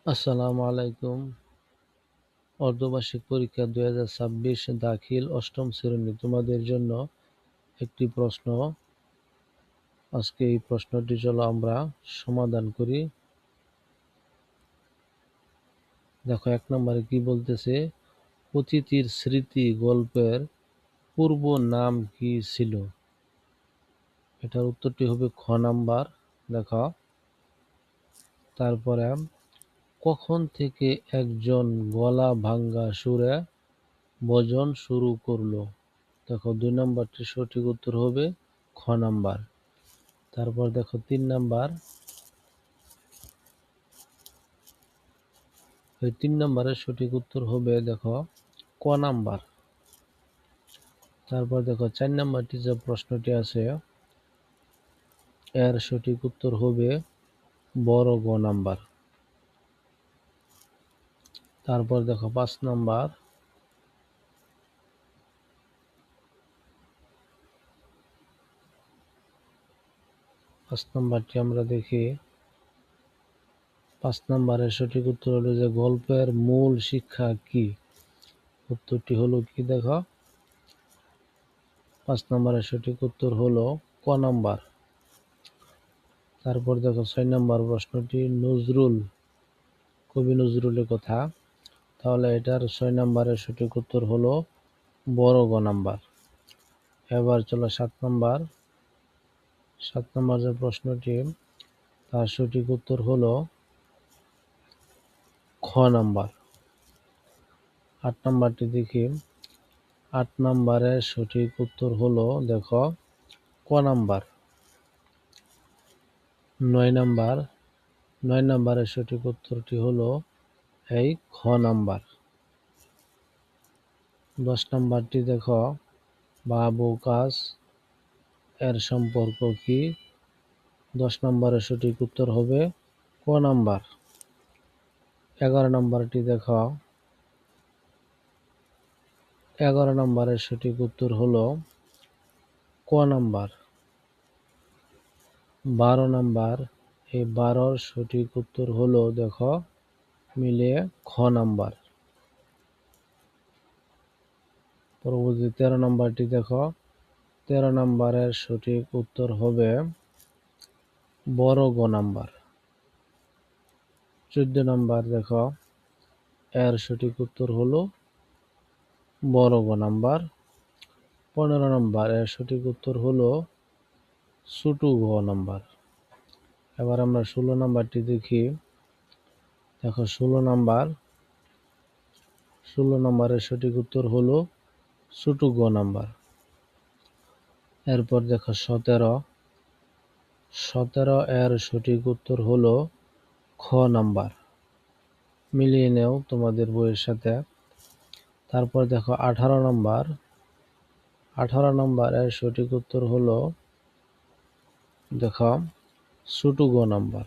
আসসালামু আলাইকুম। অর্ধবার্ষিক পরীক্ষা ২০২৬ দাখিল অষ্টম শ্রেণী। তোমাদের জন্য একটি প্রশ্ন। আজকে এই প্রশ্নটি চলো আমরা সমাধান করি। দেখো ১ নম্বরে কি বলতেছে, অতিথির স্মৃতি গল্পের পূর্ব নাম কি ছিল? এটার উত্তরটি হবে খ নাম্বার। দেখো তারপরে, কখন থেকে একজন গলা ভাঙ্গা সুরে ভজন শুরু করলো? দেখো ২ নম্বরটি সঠিক উত্তর হবে খ নাম্বার। তারপর দেখো ৩ নাম্বার, এই ৩ নাম্বারের সঠিক উত্তর হবে দেখো ক নাম্বার। তারপর দেখো ৪ নাম্বারটি যে প্রশ্নটি আছে এর সঠিক উত্তর হবে বড় গ নাম্বার। তারপর দেখো ৫ নাম্বার, নাম্বারটি আমরা দেখি। ৫ নাম্বারের সঠিক উত্তর হলো যে গল্পের মূল শিক্ষা কি? উত্তরটি হলো কি দেখো, ৫ নাম্বারের সঠিক উত্তর হলো ক নাম্বার। তারপর দেখো ৬ নাম্বার প্রশ্নটি কবি নজরুলের কথা, তাহলে এটার ৬ নাম্বারের সঠিক উত্তর হলো বড় গ নাম্বার। এবার চলো ৭ নাম্বার। ৭ নাম্বার যে প্রশ্নটি তার সঠিক উত্তর হলো খ নাম্বার। ৮ নাম্বারটি দেখি। ৮ নাম্বারের সঠিক উত্তর হলো দেখো ক নাম্বার। ৯ নাম্বার। ৯ নাম্বারের সঠিক উত্তরটি হলো এই খ নাম্বার। ১০ নাম্বারটি দেখো, বাবু কাজ এর সম্পর্ক কি? ১০ নম্বরের সঠিক উত্তর হবে ক নাম্বার। ১১ নম্বরটি দেখো, ১১ নম্বরের সঠিক উত্তর হলো ক নাম্বার। ১২ নাম্বার, এই ১২র সঠিক উত্তর হলো দেখো মিলিয়ে খ নাম্বার। পরবর্তী ১৩ নম্বরটি দেখো, ১৩ নম্বরের সঠিক উত্তর হবে বড় গ নাম্বার। ১৪ নাম্বার দেখো, এর সঠিক উত্তর হলো বড় গ নাম্বার। ১৫ নাম্বার, এর সঠিক উত্তর হলো ছোট গ নাম্বার। এবার আমরা ১৬ নাম্বারটি দেখি। দেখো ১৬ নাম্বার, ১৬ নাম্বারের সঠিক উত্তর হলো ছোট গ নাম্বার। এরপর দেখো ১৭, ১৭ এর সঠিক উত্তর হলো খ নাম্বার। মিলিয়ে নেও তোমাদের বইয়ের সাথে। তারপর দেখো ১৮ নাম্বার, ১৮ নাম্বার এর সঠিক উত্তর হলো দেখো ছোট গ নাম্বার।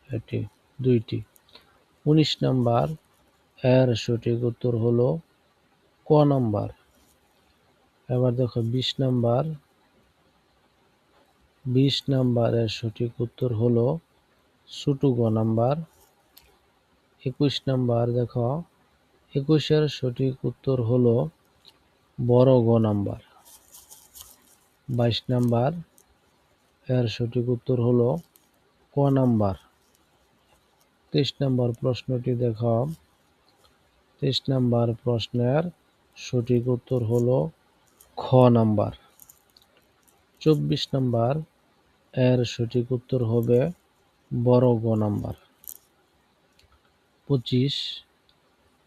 এটি দুইটি। ১৯ নাম্বার, এর সঠিক উত্তর হলো ক নাম্বার। এবার দেখো ২০ নাম্বার, ২০ নাম্বারের সঠিক উত্তর হলো ছোট গ নাম্বার। ২১ নাম্বার দেখো, ২১-এর সঠিক উত্তর হলো বড় গ নাম্বার। ২২ নাম্বার, এর সঠিক উত্তর হলো ক নাম্বার। ২৩ নাম্বার প্রশ্নটি দেখো, ২৩ নাম্বার প্রশ্নের সঠিক উত্তর হলো খ নাম্বার। ২৪ নাম্বার, এর সঠিক উত্তর হবে বড় গ নাম্বার। ২৫,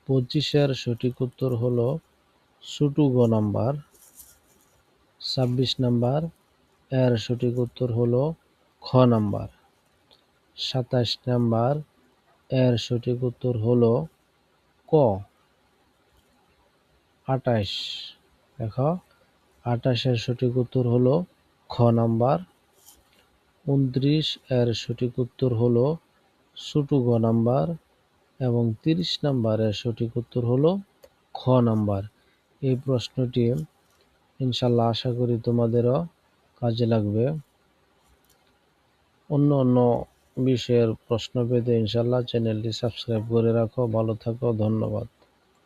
২৫-এর সঠিক উত্তর হলো ছোট গ নাম্বার। ২৬ নাম্বার, এর সঠিক উত্তর হলো খ নাম্বার। ২৭ নাম্বার, এর সঠিক উত্তর হলো ক। ২৮ দেখো, ২৮-এর সঠিক উত্তর হলো খ নাম্বার। ২৯ এর সঠিক উত্তর হলো ছোট গ নাম্বার এবং ৩০ নাম্বারের সঠিক উত্তর হলো খ নাম্বার। এই প্রশ্নটি ইনশাল্লাহ আশা করি তোমাদেরও কাজে লাগবে। অন্য বিষয়ের প্রশ্ন পেতে ইনশাআল্লাহ চ্যানেলটি সাবস্ক্রাইব করে রাখো। ভালো থাকো, ধন্যবাদ।